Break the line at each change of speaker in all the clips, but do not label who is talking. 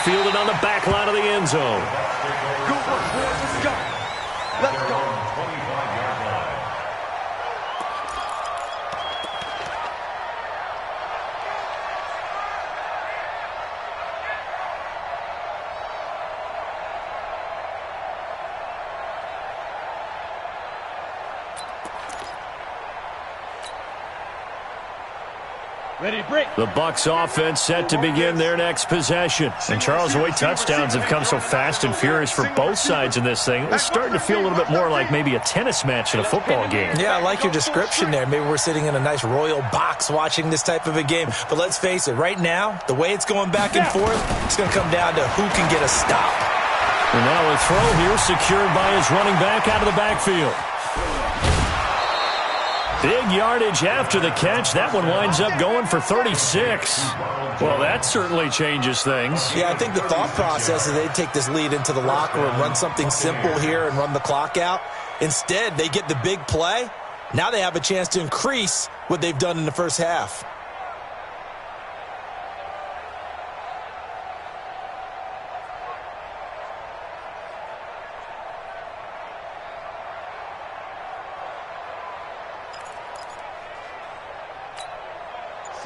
fielded on the back line of the end zone.
Go, let's go. Let's go.
Ready to break.
The Bucs offense set to begin their next possession. And Charles, the way touchdowns have come so fast and furious for both sides in this thing, it's starting to feel a little bit more like maybe a tennis match in a football game.
Yeah, I like your description there. Maybe we're sitting in a nice royal box watching this type of a game. But let's face it, right now, the way it's going back and forth, it's going to come down to who can get a stop.
And now a throw here secured by his running back out of the backfield. Big yardage after the catch. That one winds up going for 36. Well, that certainly changes things.
Yeah, I think the thought process is they'd take this lead into the locker room, run something simple here and run the clock out. Instead, they get the big play. Now they have a chance to increase what they've done in the first half.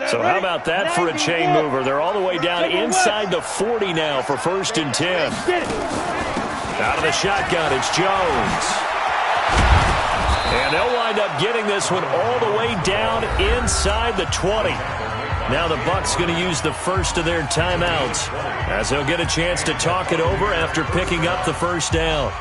So how about that for a chain mover? They're all the way down inside the 40 now for 1st and 10. Out of the shotgun, it's Jones. And they'll wind up getting this one all the way down inside the 20. Now the Bucs going to use the first of their timeouts as they'll get a chance to talk it over after picking up the first down.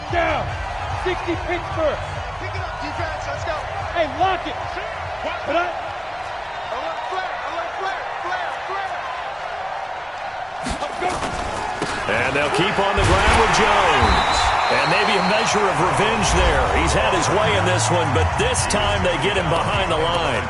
Down. 60 Pittsburgh.
Pick it up, defense. Let's go.
Hey, lock it. Put up.
Alert flare.
Let's go.
And they'll keep on the ground with Jones. And maybe a measure of revenge there. He's had his way in this one, but this time they get him behind the line.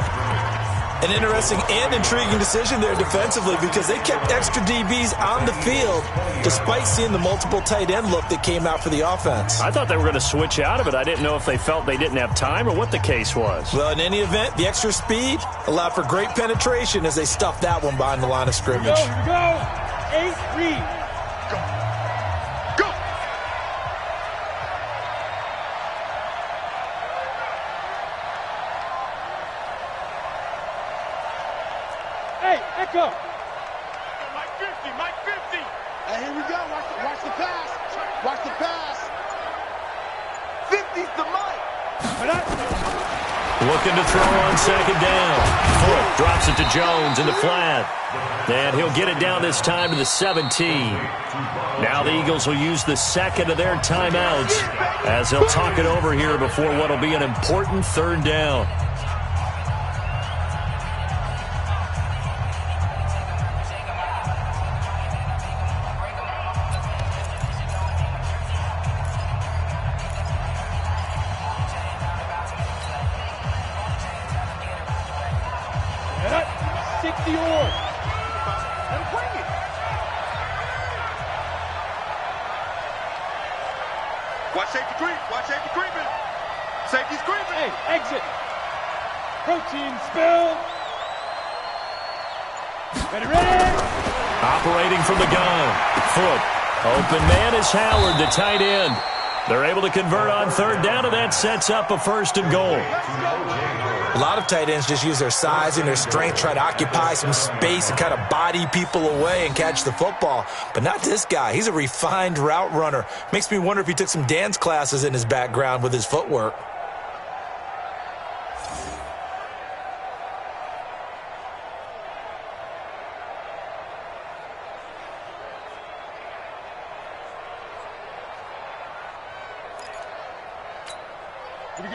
An interesting and intriguing decision there defensively because they kept extra DBs on the field despite seeing the multiple tight end look that came out for the offense.
I thought they were going to switch out of it. I didn't know if they felt they didn't have time or what the case was.
Well, in any event, the extra speed allowed for great penetration as they stuffed that one behind the line of scrimmage.
Go. 8 read.
Go.
Hey, echo.
Mike 50. Hey, here we go. Watch the pass. Watch the pass. 50's the mic.
Put up.
Looking to throw on 2nd down. Foot drops it to Jones in the flat. And he'll get it down this time to the 17. Now the Eagles will use the second of their timeouts as they'll talk it over here before what will be an important 3rd down.
Put up. 60 or.
Let him bring it. Watch safety creeping. Safety's creeping.
Hey, exit. Protein spill. Ready.
Operating from the gun. Foot. Open man is Howard, the tight end. They're able to convert on 3rd down, and that sets up a 1st and goal.
A lot of tight ends just use their size and their strength, try to occupy some space and kind of body people away and catch the football. But not this guy. He's a refined route runner. Makes me wonder if he took some dance classes in his background with his footwork.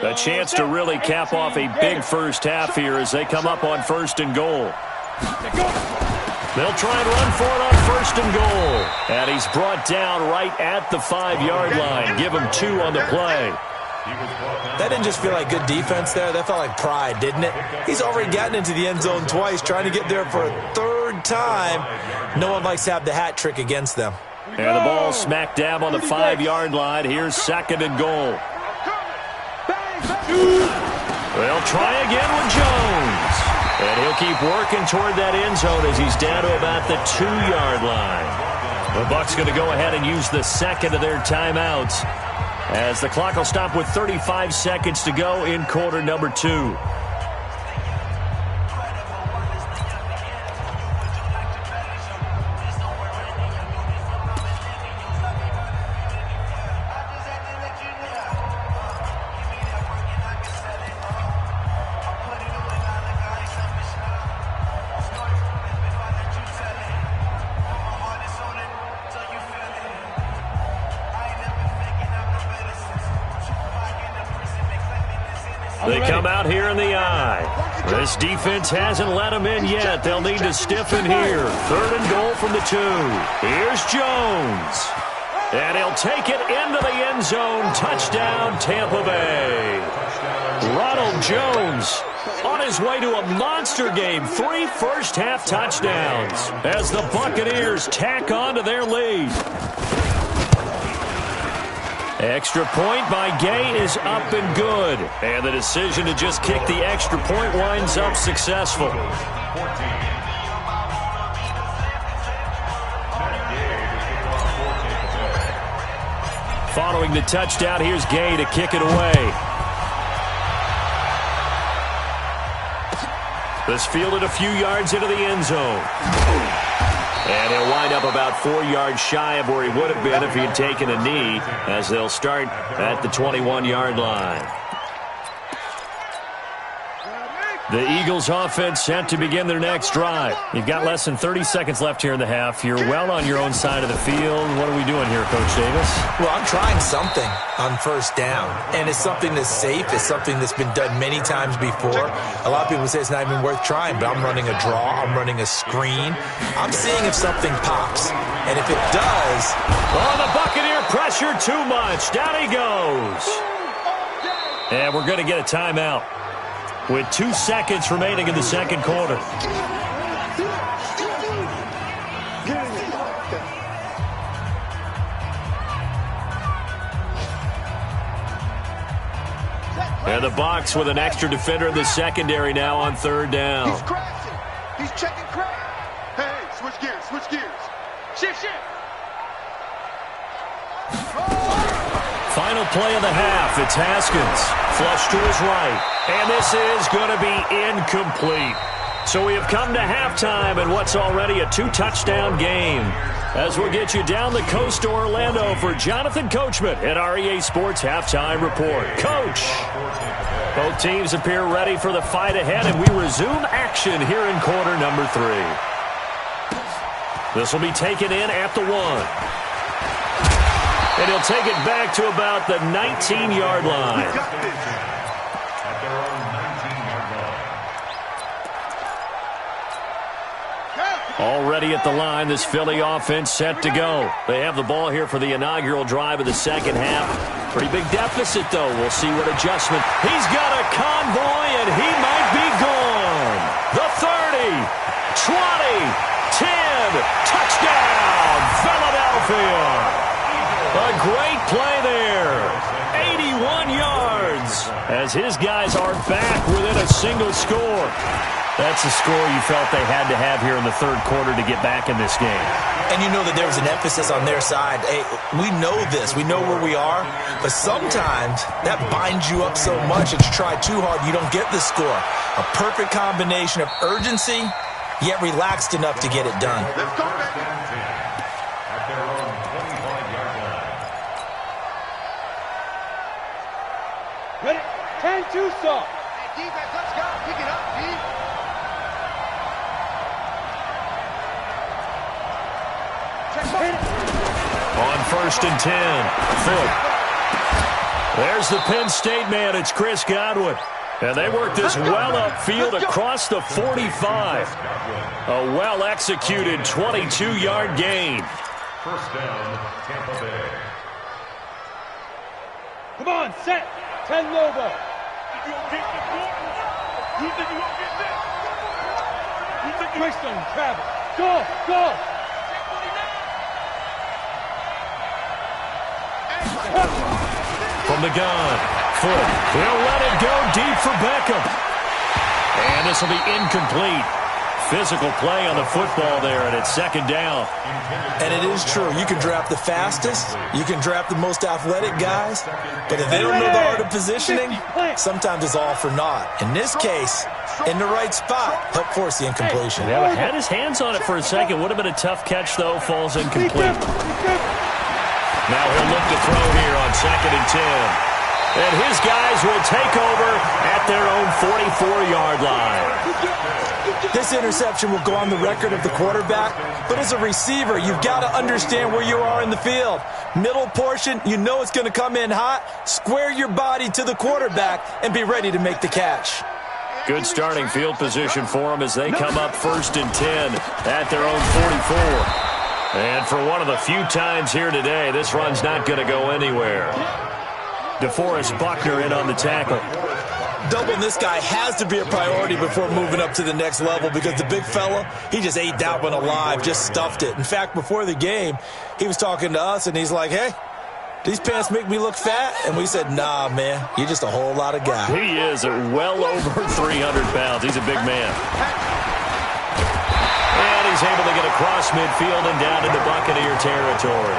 A chance to really cap off a big first half here as they come up on 1st and goal. They'll try and run for it on 1st and goal. And he's brought down right at the 5-yard line. Give him 2 on the play.
That didn't just feel like good defense there. That felt like pride, didn't it? He's already gotten into the end zone twice, trying to get there for a third time. No one likes to have the hat trick against them.
And the ball smack dab on the 5-yard line. Here's 2nd and goal. They'll try again with Jones. And he'll keep working toward that end zone as he's down to about the 2-yard line. The Bucs going to go ahead and use the second of their timeouts, as the clock will stop with 35 seconds to go in quarter number 2. They come out here in the eye. This defense hasn't let them in yet. They'll need to stiffen here. 3rd and goal from the 2. Here's Jones. And he'll take it into the end zone. Touchdown, Tampa Bay. Ronald Jones on his way to a monster game. 3 first-half touchdowns as the Buccaneers tack on to their lead. Extra point by Gay is up and good. And the decision to just kick the extra point winds up successful. Following the touchdown, here's Gay to kick it away. This fielded a few yards into the end zone. And he'll wind up about 4 yards shy of where he would have been if he had taken a knee, as they'll start at the 21-yard line. The Eagles offense set to begin their next drive. You've got less than 30 seconds left here in the half. You're well on your own side of the field. What are we doing here, Coach Davis?
Well, I'm trying something on first down, and it's something that's safe. It's something that's been done many times before. A lot of people say it's not even worth trying, but I'm running a draw. I'm running a screen. I'm seeing if something pops, and if it does...
Oh, the Buccaneer pressure too much. Down he goes. And we're going to get a timeout with 2 seconds remaining in the second quarter. And the Bucs with an extra defender in the secondary now on 3rd down.
He's crashing. He's checking crash. Hey, switch gears, switch gears. Shift.
Final play of the half. It's Haskins. Flush to his right. And this is going to be incomplete. So we have come to halftime in what's already a 2-touchdown game. As we'll get you down the coast to Orlando for Jonathan Coachman at our EA Sports Halftime Report. Coach! Both teams appear ready for the fight ahead, and we resume action here in quarter number 3. This will be taken in at the 1. And he'll take it back to about the 19-yard line. Already at the line, this Philly offense set to go. They have the ball here for the inaugural drive of the second half. Pretty big deficit, though. We'll see what adjustment. He's got a convoy, and he might be gone. The 30, 20, 10, touchdown, Philadelphia. A great play there. 81 yards as his guys are back within a single score. That's the score you felt they had to have here in the third quarter to get back in this game.
And you know that there was an emphasis on their side. Hey, we know this. We know where we are. But sometimes that binds you up so much that you try too hard, you don't get the score. A perfect combination of urgency, yet relaxed enough to get it done.
Let's go, baby.
Ready? 10-2 soft.
Hey, defense, let's go. Pick it up, D.
On 1st and 10, Foot. There's the Penn State man. It's Chris Godwin. And they work this well upfield across the 45. A well-executed 22-yard gain.
First down, Tampa Bay.
Come on, set. 10 Lobo.
You gonna get this one? You think you gonna get this? You think you
Twist on him, Travis. Go, go.
From the gun. Foot. He'll let it go deep for Beckham. And this will be incomplete. Physical play on the football there, and it's second down.
And it is true. You can draft the fastest. You can draft the most athletic guys. But if they don't know the art of positioning, sometimes it's all for naught. In this case, in the right spot, help force the incompletion.
Yeah, had his hands on it for a second. Would have been a tough catch, though. Falls incomplete. Now he'll look to throw here on 2nd and 10. And his guys will take over at their own 44-yard line.
This interception will go on the record of the quarterback, but as a receiver, you've got to understand where you are in the field. Middle portion, you know it's going to come in hot. Square your body to the quarterback and be ready to make the catch.
Good starting field position for them as they come up 1st and 10 at their own 44. And for one of the few times here today, this run's not going to go anywhere. DeForest Buckner in on the tackle.
Doubling this guy has to be a priority before moving up to the next level because the big fella, he just ate that one alive, just stuffed it. In fact, before the game, he was talking to us, and he's like, hey, these pants make me look fat? And we said, nah, man, you're just a whole lot of guy.
He is well over 300 pounds. He's a big man. And he's able to get across midfield and down into Buccaneer territory.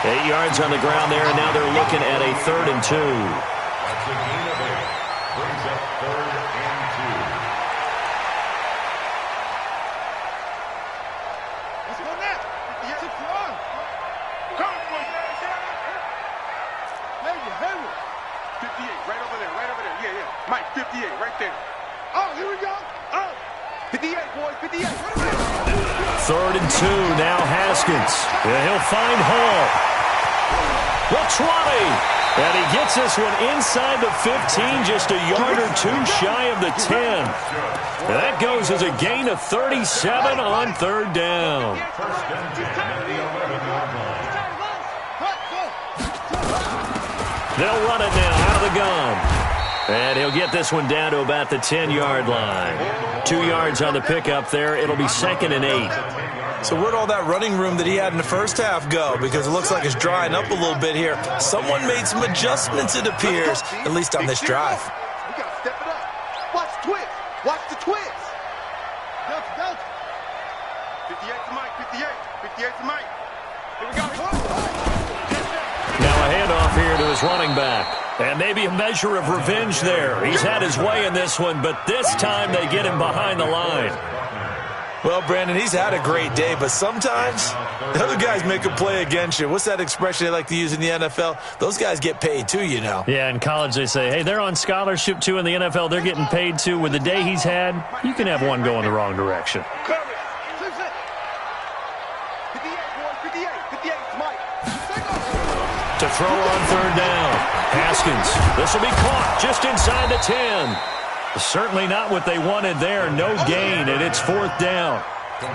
8 yards on the ground there, and now they're looking at a 3rd and 2.
That's a gain of 8. Brings up 3rd and 2.
Let's go now. Yes, it's wrong. Come on. Hey, 58, right over there, right over there. Yeah, yeah. Mike, 58, right there. Oh, here we go. Oh, 58, boys, 58.
3rd and 2, now Haskins. Yeah, he'll find Hall. The 20. And he gets this one inside the 15, just a yard or two shy of the 10. And that goes as a gain of 37 on 3rd down. They'll run it now out of the gun. And he'll get this one down to about the 10-yard line. 2 yards on the pickup there. It'll be 2nd and 8.
So where'd all that running room that he had in the first half go? Because it looks like it's drying up a little bit here. Someone made some adjustments, it appears, at least on this drive.
We got to step it up. Watch the twist. Watch the twist. Go. 58 to Mike. 58 to Mike. Here we go.
Now a handoff here to his running back. And maybe a measure of revenge there. He's had his way in this one, but this time they get him behind the line.
Well, Brandon, he's had a great day, but sometimes the other guys make a play against you. What's that expression they like to use in the NFL? Those guys get paid too, you know.
Yeah, in college they say, hey, they're on scholarship too. In the NFL, they're getting paid too. With the day he's had, you can have one go in the wrong direction. To throw on 3rd down. Haskins, this will be caught just inside the 10. Certainly not what they wanted there. No gain, and it's 4th down.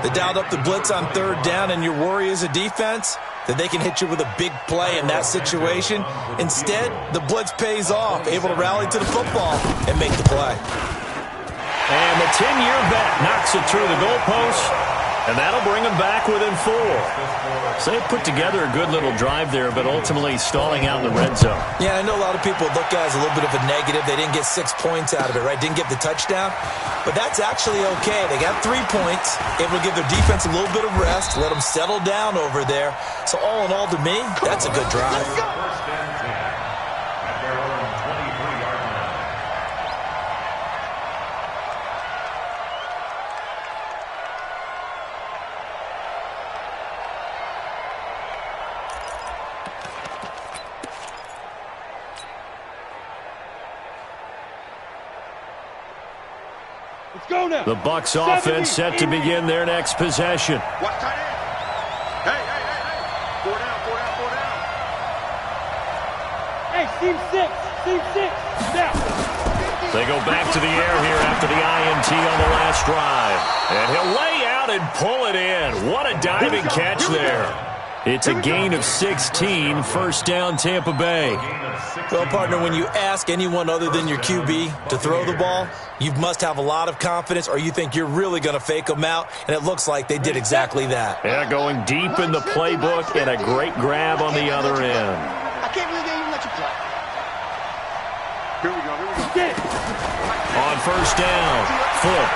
They dialed up the blitz on 3rd down, and your worry as a defense that they can hit you with a big play in that situation. Instead, the blitz pays off, able to rally to the football and make the play.
And the 10-year vet knocks it through the goalpost. And that'll bring them back within 4. So they put together a good little drive there, but ultimately stalling out in the red zone.
Yeah, I know a lot of people look at it as a little bit of a negative. They didn't get 6 points out of it, right? Didn't get the touchdown. But that's actually okay. They got 3 points. Able to give their defense a little bit of rest, let them settle down over there. So all in all, to me, that's a good drive.
Go now.
The Bucs offense set to begin their next possession.
Watch tight end. Hey. 4 down.
Hey, seam 6. Now.
They go back to the air here after the INT on the last drive. And he'll lay out and pull it in. What a diving catch there. It's a gain of 16, first down Tampa Bay.
Well, partner, when you ask anyone other than your QB to throw the ball, you must have a lot of confidence or you think you're really going to fake them out, and it looks like they did exactly that.
Yeah, going deep in the playbook and a great grab on the other end.
I can't believe they even let you play. Here we go.
On first down, Foot.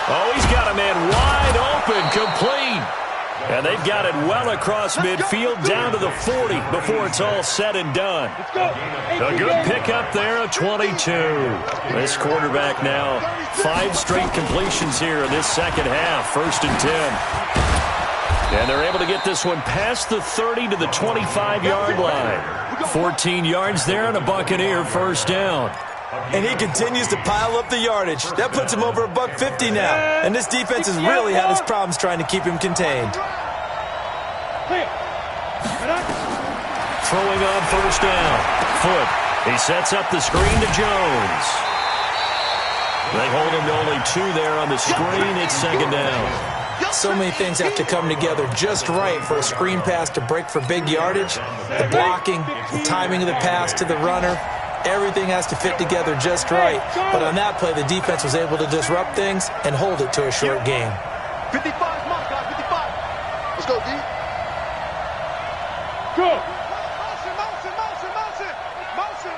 Oh, he's got a man wide open, complete. And they've got it well across midfield down to the 40 before it's all said and done. A good pickup there, a 22. This quarterback now, 5 straight completions here in this second half, first and 10. And they're able to get this one past the 30 to the 25-yard line. 14 yards there and a Buccaneer first down.
And he continues to pile up the yardage. That puts him over $150 now. And this defense has really had its problems trying to keep him contained.
Throwing on first down. Foot. He sets up the screen to Jones. They hold him to only 2 there on the screen. It's second down.
So many things have to come together just right for a screen pass to break for big yardage. The blocking, the timing of the pass to the runner. Everything has to fit together just right. But on that play, the defense was able to disrupt things and hold it to a short game.
55 mark, guys, 55. Let's go, D.
Go.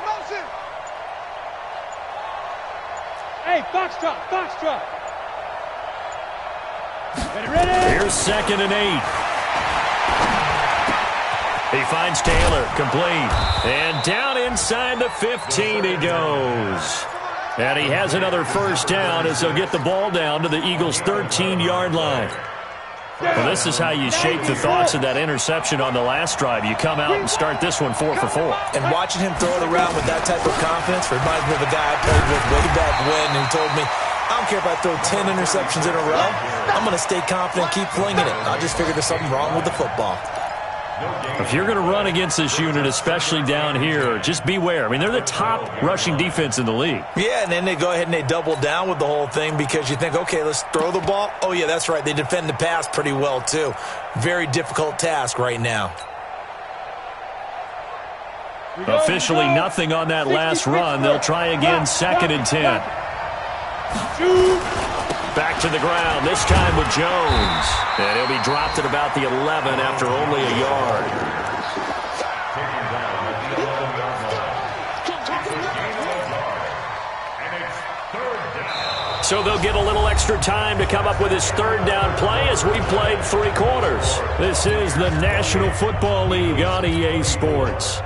Motion.
Hey, foxtrot. Ready.
Here's second and 8. He finds Taylor, complete. And down inside the 15 he goes. And he has another first down as they'll get the ball down to the Eagles' 13-yard line. Well, this is how you shape the thoughts of that interception on the last drive. You come out and start this one 4 for 4.
And watching him throw it around with that type of confidence reminds me of a guy I played with way back when who told me, I don't care if I throw 10 interceptions in a row. I'm going to stay confident, keep flinging it. I just figured there's something wrong with the football.
If you're going to run against this unit, especially down here, just beware. I mean, they're the top rushing defense in the league.
Yeah, and then they go ahead and they double down with the whole thing because you think, okay, let's throw the ball. Oh, yeah, that's right. They defend the pass pretty well, too. Very difficult task right now.
Officially nothing on that last run. They'll try again, second and 10. Back to the ground, this time with Jones. And he'll be dropped at about the 11 after only a yard. So they'll get a little extra time to come up with his third down play as we played 3 quarters. This is the National Football League on EA Sports.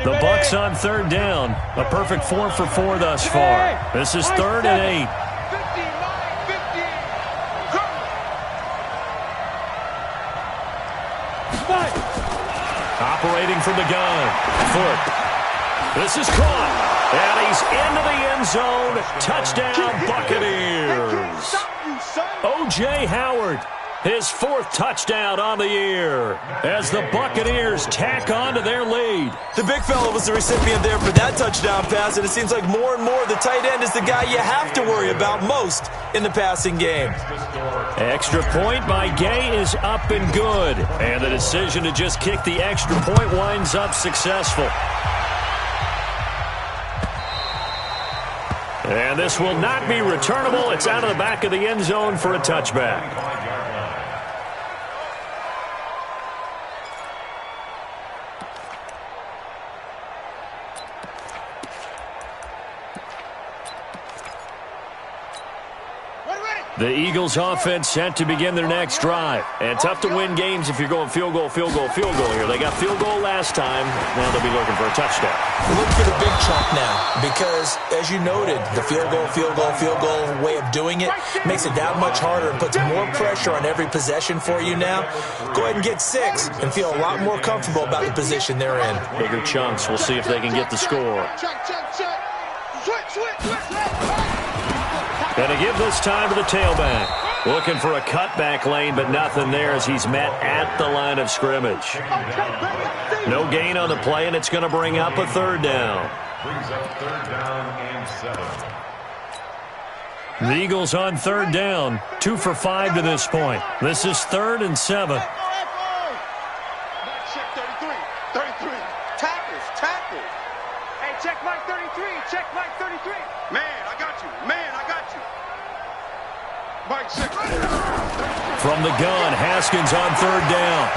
The Bucs on third down. A perfect 4 for 4 thus far. This is third and 8. Operating from the gun. Foot. This is caught. And he's into the end zone. Touchdown, Buccaneers. O.J. Howard. His 4th touchdown on the year as the Buccaneers tack on to their lead.
The big fella was the recipient there for that touchdown pass, and it seems like more and more the tight end is the guy you have to worry about most in the passing game.
Extra point by Gay is up and good, and the decision to just kick the extra point winds up successful. And this will not be returnable. It's out of the back of the end zone for a touchback. The Eagles offense set to begin their next drive. And tough to win games if you're going field goal here. They got field goal last time. Now they'll be looking for a touchdown.
Look for the big chunk now because, as you noted, the field goal way of doing it makes it that much harder and puts more pressure on every possession for you now. Go ahead and get 6 and feel a lot more comfortable about the position they're in.
Bigger chunks. We'll see if they can get the score. Going to give this time to the tailback. Looking for a cutback lane, but nothing there as he's met at the line of scrimmage. No gain on the play, and it's going to bring up a third down.
Brings up third down and 7.
The Eagles on third down, 2 for 5 to this point. This is 3rd and 7.
Check 33. 33. Tackles.
Hey, check Mike 33. Check Mike 33.
Man, I got you. Mike 6.
From the gun, Haskins on third down.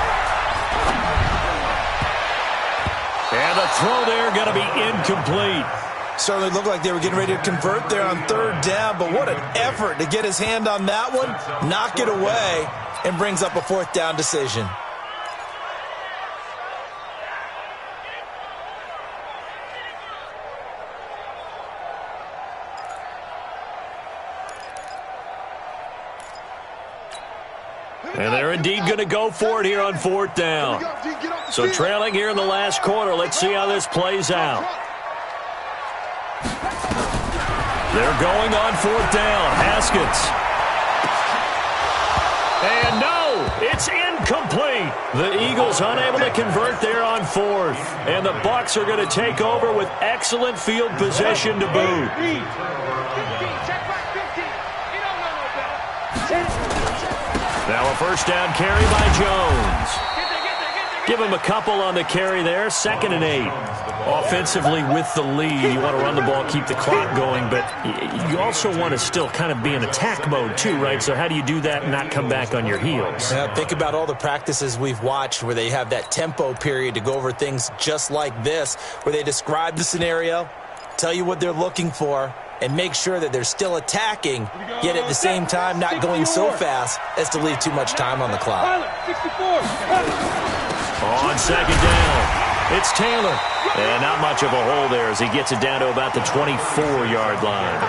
And the throw there going to be incomplete.
Certainly looked like they were getting ready to convert there on third down, but what an effort to get his hand on that one, knock it away, and brings up a 4th down decision.
And they're indeed going to go for it here on 4th down. So trailing here in the last quarter. Let's see how this plays out. They're going on 4th down. Haskins. And no, it's incomplete. The Eagles unable to convert there on 4th. And the Bucs are going to take over with excellent field position to boot.
15. Check Mike 15. You don't know no better.
Now a first down carry by Jones. Give him a couple on the carry there. 2nd and 8. Offensively with the lead, you want to run the ball, keep the clock going, but you also want to still kind of be in attack mode too, right? So how do you do that and not come back on your heels?
Yeah, think about all the practices we've watched where they have that tempo period to go over things just like this, where they describe the scenario, tell you what they're looking for, and make sure that they're still attacking, yet at the same time not going so fast as to leave too much time on the clock.
64.
On 2nd down, it's Taylor. And not much of a hole there as he gets it down to about the 24-yard line.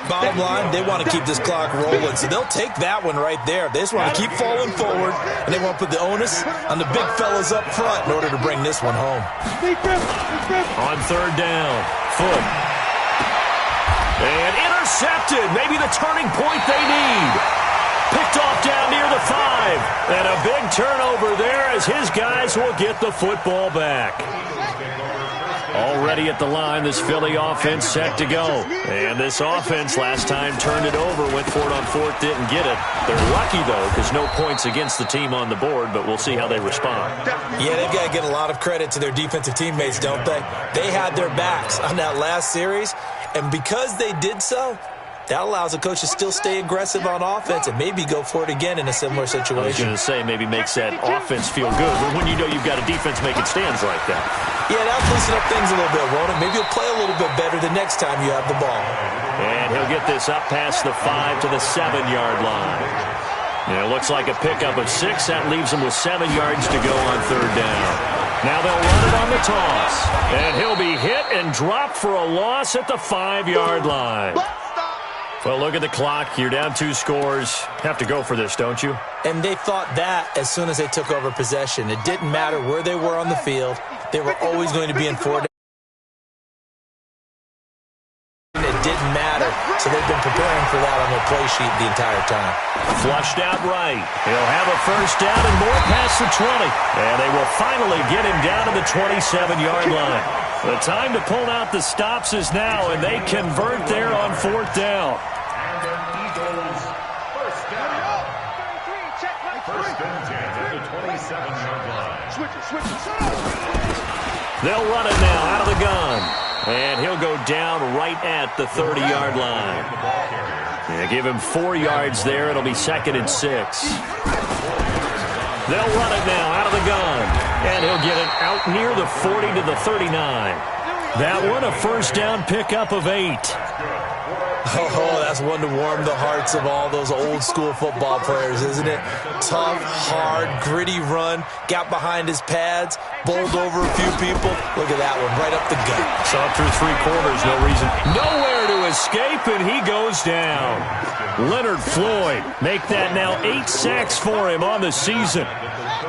Bottom line, they want to keep this clock rolling, so they'll take that one right there. They just want to keep falling forward, and they want to put the onus on the big fellas up front in order to bring this one home.
On 3rd down, Foot. And intercepted. Maybe the turning point they need. Picked off down near the 5. And a big turnover there as his guys will get the football back. Already at the line, this Philly offense set to go. And this offense last time turned it over, went for it on 4th, didn't get it. They're lucky, though, because no points against the team on the board, but we'll see how they respond.
Yeah, they've got to give a lot of credit to their defensive teammates, don't they? They had their backs on that last series, and because they did so, that allows the coach to still stay aggressive on offense and maybe go for it again in a similar situation.
I was going to say, maybe makes that offense feel good when you know you've got a defense making stands like that.
Yeah, that'll loosen up things a little bit, won't it? Maybe you'll play a little bit better the next time you have the ball.
And he'll get this up past the 5 to the 7-yard line. And it looks like a pickup of 6. That leaves him with 7 yards to go on 3rd down. Now they'll run it on the toss. And he'll be hit and dropped for a loss at the 5-yard line. Well, look at the clock. You're down 2 scores. Have to go for this, don't you?
And they thought that as soon as they took over possession. It didn't matter where they were on the field. They were always going to be in 4 down. It didn't matter. So they've been preparing for that on their play sheet the entire time.
Flushed out right. He'll have a first down and more past the 20. And they will finally get him down to the 27-yard line. The time to pull out the stops is now, and they convert there on 4th down.
First and 10 at the 27-yard line.
Switch it.
They'll run it now out of the gun. And he'll go down right at the 30-yard line. Yeah, give him 4 yards there. It'll be 2nd and 6. They'll run it now out of the gun. And he'll get it out near the 40 to the 39. That one, a first down pickup of 8.
Oh, that's one to warm the hearts of all those old school football players, isn't it? Tough, hard, gritty run, got behind his pads, bowled over a few people. Look at that one, right up the gut.
Saw it through 3 quarters, no reason. Nowhere to escape, and he goes down. Leonard Floyd make that now 8 sacks for him on the season.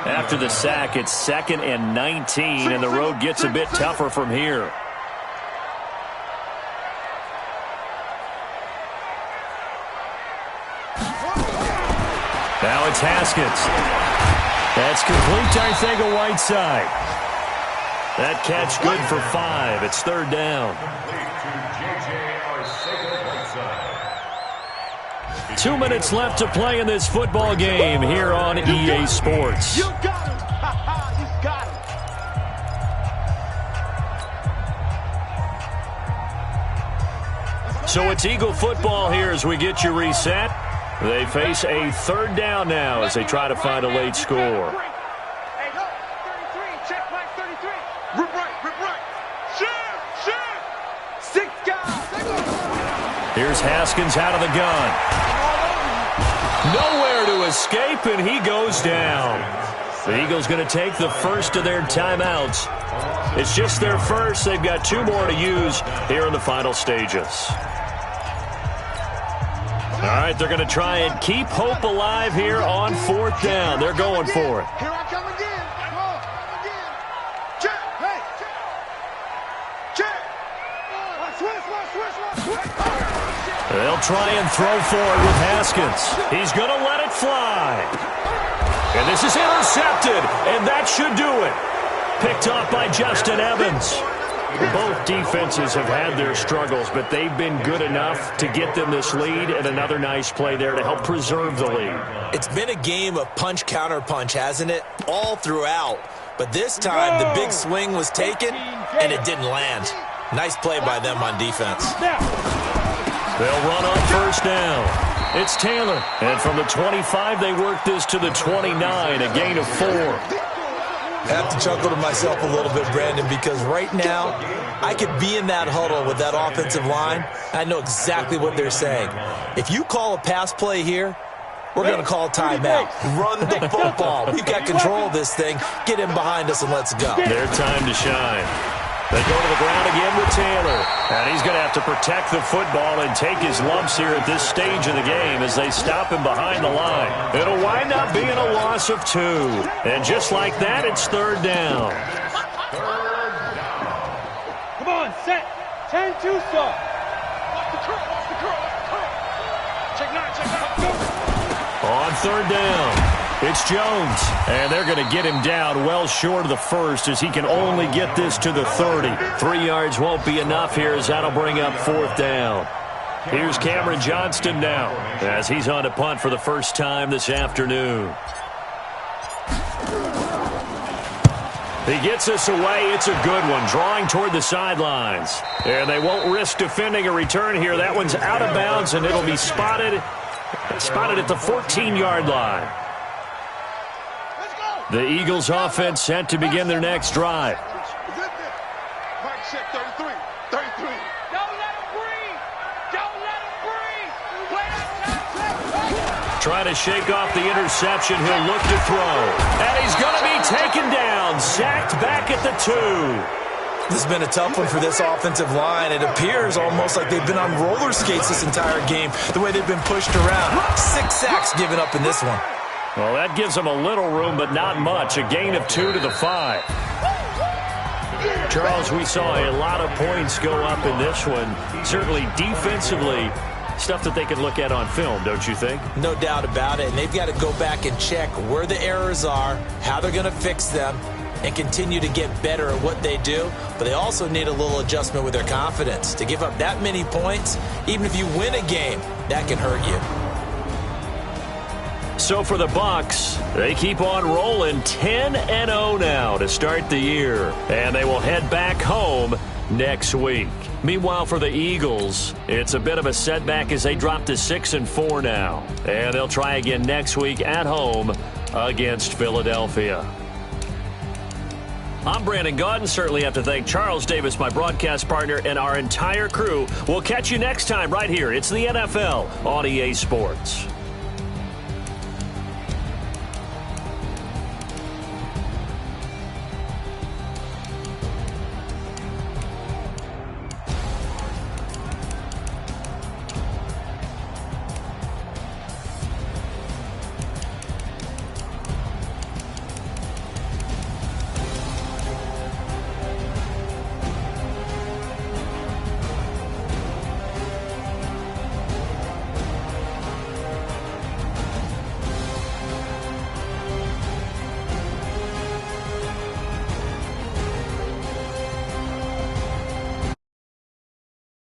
After the sack, it's 2nd and 19, and the road gets a bit tougher from here. Now it's Haskins. That's complete, I think, a Whiteside. That catch good for 5. It's 3rd down. 2 minutes left to play in this football game here on EA Sports.
You got him. You got him.
So it's Eagle football here as we get you reset. They face a third down now as they try to find a late score.
Hey, 33, check back 33.
Rip right. Shit. 6 guys.
Here's Haskins out of the gun. Nowhere to escape, and he goes down. The Eagles going to take the first of their timeouts. It's just their first. They've got 2 more to use here in the final stages. All right, they're going to try and keep hope alive here on 4th down. They're going for it.
Here I come again. Check. Hey. Check. Switch.
They'll try and throw forward with Haskins. He's going to let it fly. And this is intercepted, and that should do it. Picked off by Justin Evans. Both defenses have had their struggles, but they've been good enough to get them this lead, and another nice play there to help preserve the lead.
It's been a game of punch-counter-punch, hasn't it? All throughout. But this time, the big swing was taken, and it didn't land. Nice play by them on defense.
They'll run on 1st down. It's Taylor. And from the 25, they work this to the 29, a gain of 4.
I have to chuckle to myself a little bit, Brandon, because right now I could be in that huddle with that offensive line. I know exactly what they're saying. If you call a pass play here, we're going to call timeout. Run the football. We've got control of this thing. Get in behind us and let's go.
Their time to shine. They go to the ground again with Taylor. And he's going to have to protect the football and take his lumps here at this stage of the game as they stop him behind the line. It'll wind up being a loss of 2. And just like that, it's 3rd down.
Come on, set. 10-2 start. Check 9.
On 3rd down, it's Jones. And they're going to get him down well short of the first as he can only get this to the 30. 3 yards won't be enough here as that'll bring up 4th down. Here's Cameron Johnston now as he's on to punt for the first time this afternoon. He gets us away. It's a good one, drawing toward the sidelines. And they won't risk defending a return here. That one's out of bounds, and it'll be spotted at the 14-yard line. The Eagles offense set to begin their next drive.
Mike check 33.
Don't let him breathe.
Trying to shake off the interception. He'll look to throw. And he's going to be taken down. Sacked back at the 2.
This has been a tough one for this offensive line. It appears almost like they've been on roller skates this entire game, the way they've been pushed around. 6 sacks given up in this one.
Well, that gives them a little room, but not much. A gain of 2 to the 5. Charles, we saw a lot of points go up in this one. Certainly defensively, stuff that they can look at on film, don't you think?
No doubt about it. And they've got to go back and check where the errors are, how they're going to fix them, and continue to get better at what they do. But they also need a little adjustment with their confidence. To give up that many points, even if you win a game, that can hurt you.
So for the Bucs, they keep on rolling 10-0 now to start the year. And they will head back home next week. Meanwhile, for the Eagles, it's a bit of a setback as they drop to 6-4 now. And they'll try again next week at home against Philadelphia. I'm Brandon Gaudin. Certainly have to thank Charles Davis, my broadcast partner, and our entire crew. We'll catch you next time right here. It's the NFL on EA Sports.